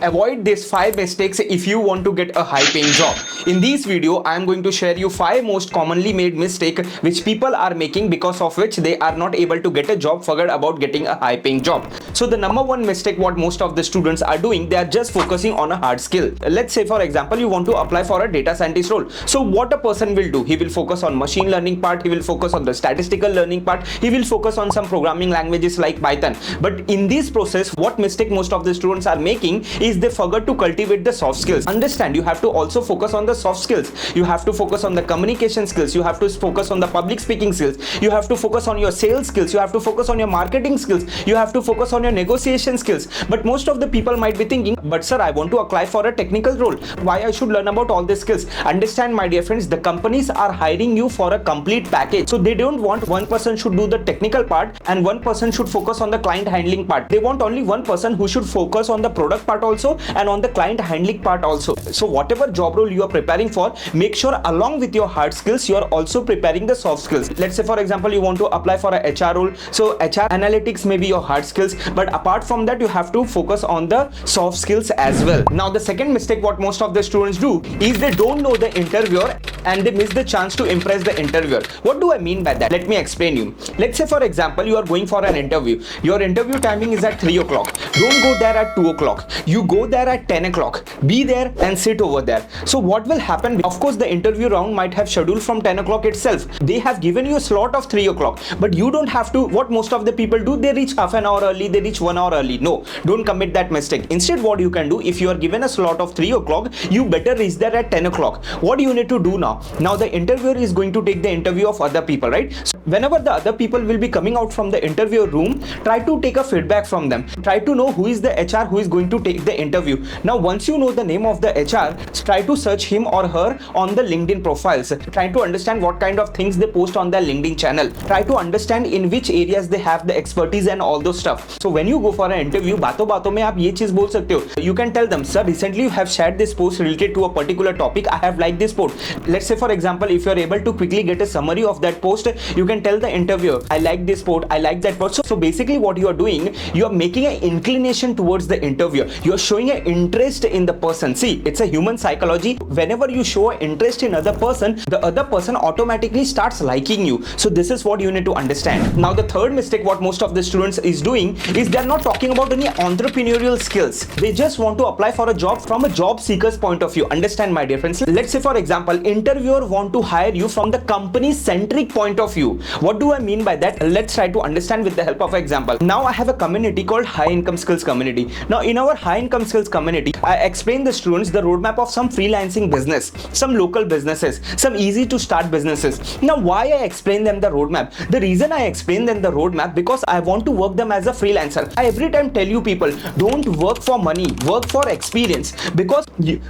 Avoid these 5 mistakes if you want to get a high paying job. In this video, I am going to share you 5 most commonly made mistake which people are making, because of which they are not able to get a job, forget about getting a high paying job. So the number one mistake what most of the students are doing, they are just focusing on a hard skill. Let's say for example you want to apply for a data scientist role. So what a person will do, he will focus on machine learning part, he will focus on the statistical learning part, he will focus on some programming languages like Python. But in this process, what mistake most of the students are making is they forget to cultivate the soft skills. Understand, you have to also focus on the soft skills. You have to focus on the communication skills, you have to focus on the public speaking skills, you have to focus on your sales skills, you have to focus on your marketing skills, you have to focus on your negotiation skills. But most of the people might be thinking, but sir, I want to apply for a technical role, why I should learn about all these skills? Understand my dear friends, the companies are hiring you for a complete package. So they don't want one person should do the technical part and one person should focus on the client handling part. They want only one person who should focus on the product part also and on the client handling part also. So whatever job role you are preparing for, make sure along with your hard skills, you are also preparing the soft skills. Let's say for example you want to apply for a HR role. So HR analytics may be your hard skills, but apart from that you have to focus on the soft skills as well. Now the second mistake what most of the students do is they don't know the interviewer and they miss the chance to impress the interviewer. What do I mean by that? Let me explain you. Let's say for example you are going for an interview. Your interview timing is at 3 o'clock. Don't go there at 2 o'clock. You go there at 10 o'clock. Be there and sit over there. So what will happen? Of course the interview round might have scheduled from 10 o'clock itself. They have given you a slot of 3 o'clock, but you don't have to. What most of the people do, they reach half an hour early, they reach 1 hour early. No, don't commit that mistake. Instead what you can do, if you are given a slot of 3 o'clock, you better reach there at 10 o'clock. What do you need to do now? Now the interviewer is going to take the interview of other people, right? So whenever the other people will be coming out from the interview room, try to take a feedback from them. Try to know who is the HR who is going to take the interview. Now once you know the name of the HR, try to search him or her on the LinkedIn profiles. Try to understand what kind of things they post on their LinkedIn channel. Try to understand in which areas they have the expertise and all those stuff. So when you go for an interview, बातों बातों में आप ये चीज बोल सकते हो. You can tell them, sir, recently you have shared this post related to a particular topic. I have liked this post. Let's say for example, if you are able to quickly get a summary of that post, you can tell the interviewer, I like this post, I like that post. So basically what you are doing, you are making an inclination towards the interviewer. You are showing an interest in the person. See, it's a human psychology. Whenever you show an interest in other person, the other person automatically starts liking you. So this is what you need to understand. Now the third mistake what most of the students is doing is they are not talking about any entrepreneurial skills. They just want to apply for a job from a job seeker's point of view. Understand my dear friends. Let's say for example, interviewer want to hire you from the company centric point of view. What do I mean by that? Let's try to understand with the help of example. Now I have a community called high income skills community. Now in our high income skills community, I explain the students the roadmap of some freelancing business, some local businesses, some easy to start businesses. Now why I explain them the roadmap? The reason I explain them the roadmap, because I want to work them as a freelancer. I every time tell you people, don't work for money, work for experience, because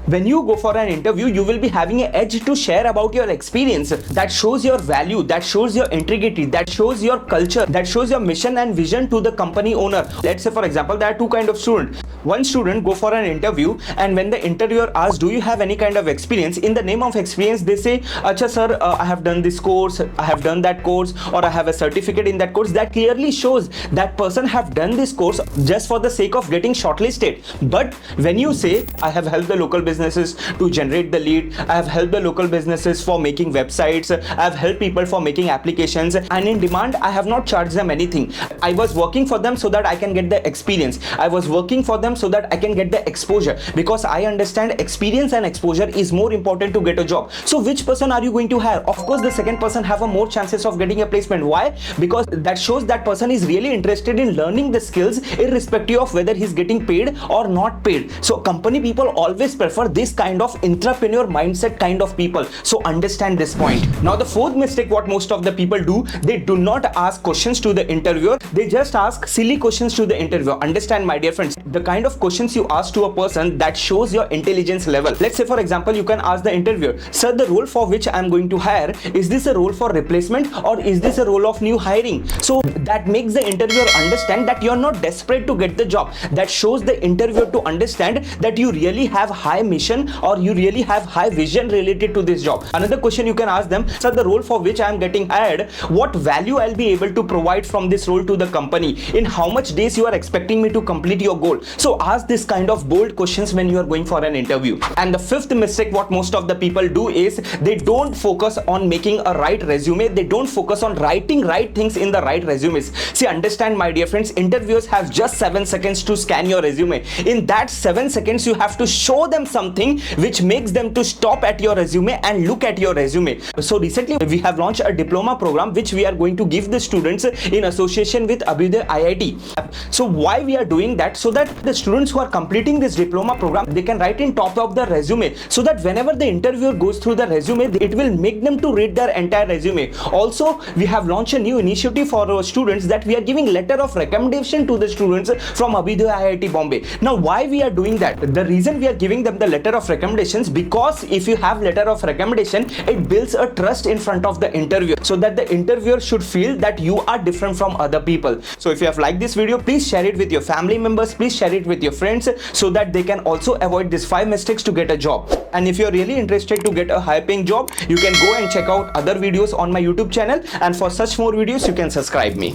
when you go for an interview, you will be having an edge to share about your experience. That shows your value, that shows your integrity, that shows your culture, that shows your mission and vision to the company owner. Let's say for example, there are two kind of students. One student go for an interview, and when the interviewer asks, do you have any kind of experience? In the name of experience, they say, Acha sir, I have done this course, I have done that course, or I have a certificate in that course. That clearly shows that person have done this course just for the sake of getting shortlisted. But when you say, I have helped the local businesses to generate the lead, I have helped the local businesses for making websites, I have helped people for making applications, and in demand, I have not charged them anything. I was working for them so that I can get the experience. I was working for them so that I can get the exposure, because I understand experience and exposure is more important to get a job. So which person are you going to hire? Of course the second person have a more chances of getting a placement. Why? Because that shows that person is really interested in learning the skills irrespective of whether he's getting paid or not paid. So company people always prefer this kind of entrepreneur mindset kind of people. So understand this point. Now the fourth mistake what most of the people do, they do not ask questions to the interviewer. They just ask silly questions to the interviewer. Understand my dear friends, the kind of questions you ask to a person, that shows your intelligence level. Let's say for example, you can ask the interviewer, sir, the role for which I am going to hire, is this a role for replacement or is this a role of new hiring? So that makes the interviewer understand that you are not desperate to get the job. That shows the interviewer to understand that you really have high mission or you really have high vision related to this job. Another question you can ask them, sir, the role for which I am getting hired, what value I'll be able to provide from this role to the company? In how much days you are expecting me to complete your goal? bold. So ask this kind of bold questions when you are going for an interview. And the fifth mistake what most of the people do is they don't focus on making a right resume. They don't focus on writing right things in the right resumes. See, understand my dear friends, interviewers have just 7 seconds to scan your resume. In that 7 seconds you have to show them something which makes them to stop at your resume and look at your resume. So recently we have launched a diploma program which we are going to give the students in association with Abhyuday IIT. So why we are doing that? So that the students who are completing this diploma program, they can write in top of the resume, so that whenever the interviewer goes through the resume, it will make them to read their entire resume. Also, we have launched a new initiative for our students that we are giving letter of recommendation to the students from Abhyuday IIT Bombay. Now why we are doing that? The reason we are giving them the letter of recommendations, because if you have letter of recommendation, it builds a trust in front of the interviewer, so that the interviewer should feel that you are different from other people. So if you have liked this video, please share it with your family members, please share it with your friends, so that they can also avoid these 5 mistakes to get a job. And if you're really interested to get a high paying job, you can go and check out other videos on my YouTube channel, and for such more videos you can subscribe me.